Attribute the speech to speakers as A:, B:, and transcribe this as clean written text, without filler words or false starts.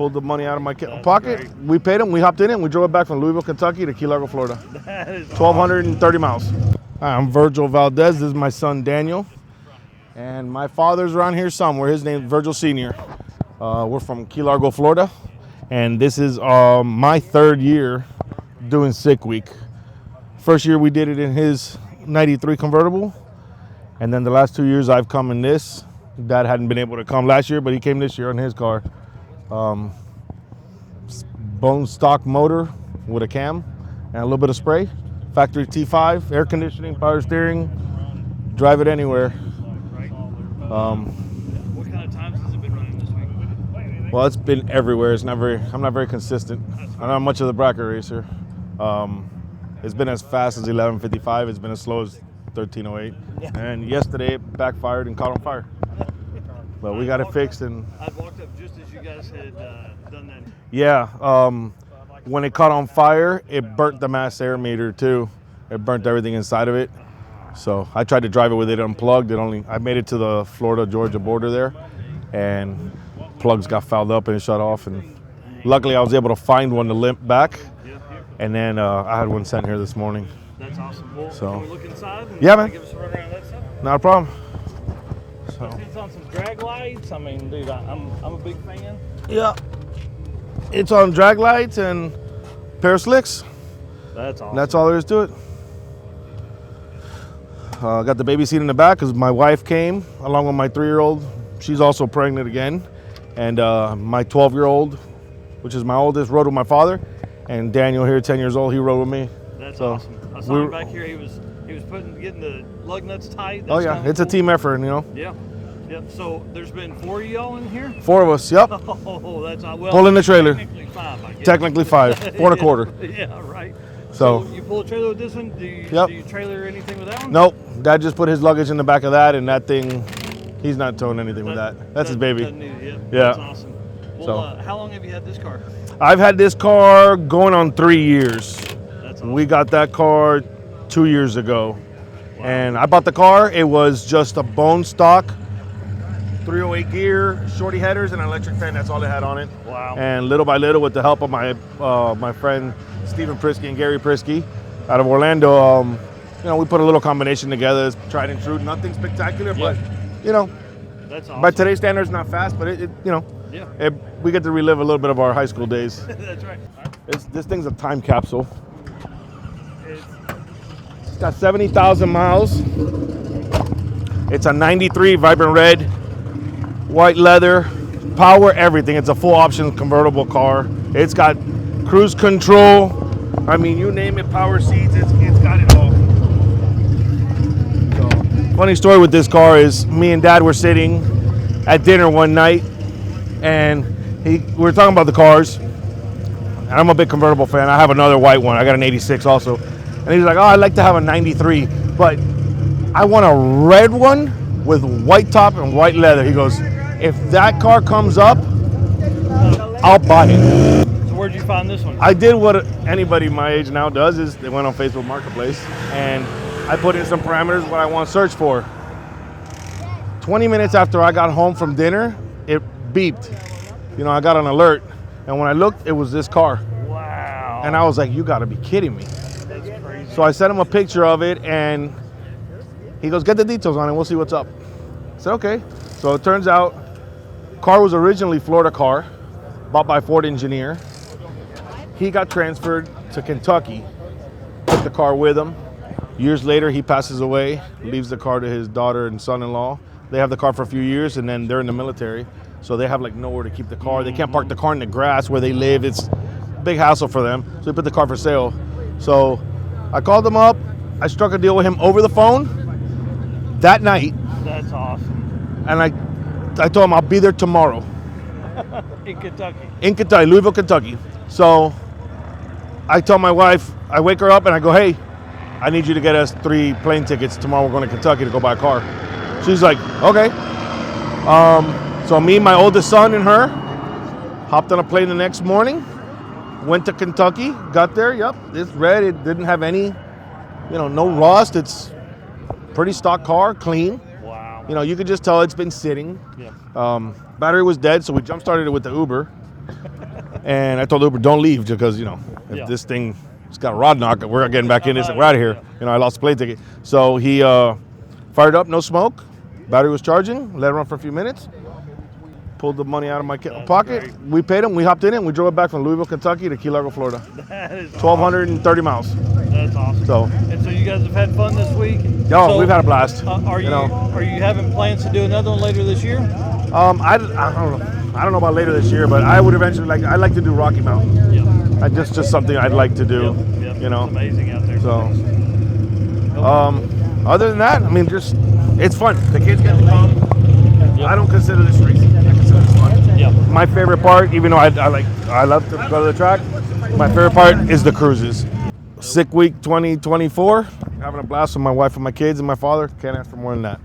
A: pulled the money out of my pocket.
B: Great.
A: We paid him. We hopped in it. And we drove it back from Louisville, Kentucky to Key Largo, Florida.
B: That is
A: 1,230 miles. Hi, I'm Virgil Valdes. This is my son, Daniel. And my father's around here somewhere. His name's Virgil Sr. We're from Key Largo, Florida. And this is my third year doing Sick Week. First year we did it in his 93 convertible. And then the last 2 years I've come in this. Dad hadn't been able to come last year, but he came this year on his car. Bone stock motor with a cam and a little bit of spray. Factory T5, air conditioning, power steering. Drive it anywhere.
B: What kind of times has it been running this week?
A: Well, it's been everywhere. It's not very. I'm not very consistent. I'm not much of the bracket racer. It's been as fast as 11:55. It's been as slow as 13:08. And yesterday it backfired and caught on fire. But we got it fixed. And
B: I walked up just as you guys had done that.
A: yeah, when it caught on fire, it burnt the mass air meter too. It burnt everything inside of it. So I tried to drive it with it unplugged. I made it to the Florida-Georgia border there, and plugs got fouled up and it shut off. And luckily, I was able to find one to limp back, and then I had one sent here this morning.
B: That's awesome. Well,
A: So,
B: can we look inside? And
A: yeah, man.
B: Give us a run around that stuff.
A: Not a problem. So
B: It's on some drag lights. I mean, dude, I'm a big fan.
A: yeah, it's on drag lights and pair of slicks.
B: That's awesome.
A: That's all there is to it. Got the baby seat in the back because my wife came along with my 3-year-old. She's also pregnant again. And my 12-year-old, which is my oldest, rode with my father. And Daniel here, 10 years old, he rode with me.
B: That's
A: So,
B: awesome. I saw him back here. He was getting the lug nuts tight.
A: Oh
B: That's
A: yeah,
B: kinda
A: it's a
B: cool.
A: team effort, you know.
B: Yeah. Yep. So there's been 4 of y'all in here?
A: 4 of us, yep.
B: Oh, that's well.
A: Pulling the trailer.
B: Technically 5, I guess.
A: Technically 5, 4 1/4.
B: Yeah, right.
A: So
B: you pull a trailer with this one? Do you trailer anything with that one?
A: Nope. Dad just put his luggage in the back of that, and that thing, he's not towing anything with that. That's his baby.
B: Yeah.
A: Yeah.
B: That's awesome. Well,
A: So-
B: how long have you had this car?
A: I've had this car going on 3 years.
B: That's awesome.
A: We got that car 2 years ago. And I bought the car. It was just a bone stock, 308 gear, shorty headers, and an electric fan. That's all it had on it.
B: Wow.
A: And little by little, with the help of my friend Stephen Prisky and Gary Prisky out of Orlando, we put a little combination together. It's tried and true. Nothing spectacular, but
B: That's awesome.
A: by today's standards, not fast, but
B: Yeah.
A: we get to relive a little bit of our high school days.
B: That's right.
A: This thing's a time capsule. It's got 70,000 miles. It's a 93 vibrant red, white leather, power, everything. It's a full option convertible car. It's got cruise control. I mean, you name it, power seats, it's got it all. So, funny story with this car is me and Dad were sitting at dinner one night, and we were talking about the cars. And I'm a big convertible fan. I have another white one. I got an 86 also. And he's like, oh, I'd like to have a 93, but I want a red one with white top and white leather. He goes, if that car comes up, I'll buy it.
B: So where'd you find this one?
A: I did what anybody my age now does, is they went on Facebook Marketplace, and I put in some parameters what I want to search for. 20 minutes after I got home from dinner, it beeped. I got an alert. And when I looked, it was this car.
B: Wow.
A: And I was like, you gotta be kidding me.
B: That's crazy.
A: So I sent him a picture of it, and he goes, get the details on it, we'll see what's up. I said, okay. So it turns out, car was originally Florida car, bought by Ford engineer. He got transferred to Kentucky, took the car with him. Years later, he passes away, leaves the car to his daughter and son-in-law. They have the car for a few years, and then they're in the military. So they have nowhere to keep the car. They can't park the car in the grass where they live. It's a big hassle for them. So they put the car for sale. So I called him up. I struck a deal with him over the phone that night.
B: That's awesome.
A: And I told him I'll be there tomorrow.
B: In Kentucky.
A: In Kentucky, Louisville, Kentucky. So I tell my wife, I wake her up and I go, hey, I need you to get us 3 plane tickets. Tomorrow we're going to Kentucky to go buy a car. She's like, okay. So me, my oldest son, and her hopped on a plane the next morning, went to Kentucky, got there. Yep, it's red. It didn't have any, no rust. It's pretty stock car, clean.
B: Wow.
A: You could just tell it's been sitting.
B: Yeah.
A: Battery was dead, so we jump started it with the Uber. And I told Uber, don't leave because, you know, if
B: Yeah.
A: this thing has got a rod knock, we're getting back in this and we're out of here. You know, I lost the plane ticket. So he fired up, no smoke. Battery was charging, let it run for a few minutes. Pulled the money out of my pocket.
B: great.
A: We paid him, we hopped in it, and we drove it back from Louisville, Kentucky to Key Largo, Florida.
B: That is
A: 1,230 miles.
B: That's awesome.
A: So,
B: And so you guys have had fun this week?
A: we've had a blast.
B: Are you having plans to do another one later this year?
A: I don't know. I don't know about later this year, but I would eventually I'd like to do Rocky Mountain.
B: Yeah.
A: Just something I'd like to do.
B: Yep.
A: You know.
B: It's amazing out there.
A: So, other than that, I mean, just it's fun. The kids get to come.
B: Yep.
A: I don't consider this racing. I consider this fun.
B: Yeah.
A: My favorite part, even though I love to go to the track, my favorite part is the cruises. Sick week 2024. Having a blast with my wife and my kids and my father. Can't ask for more than that.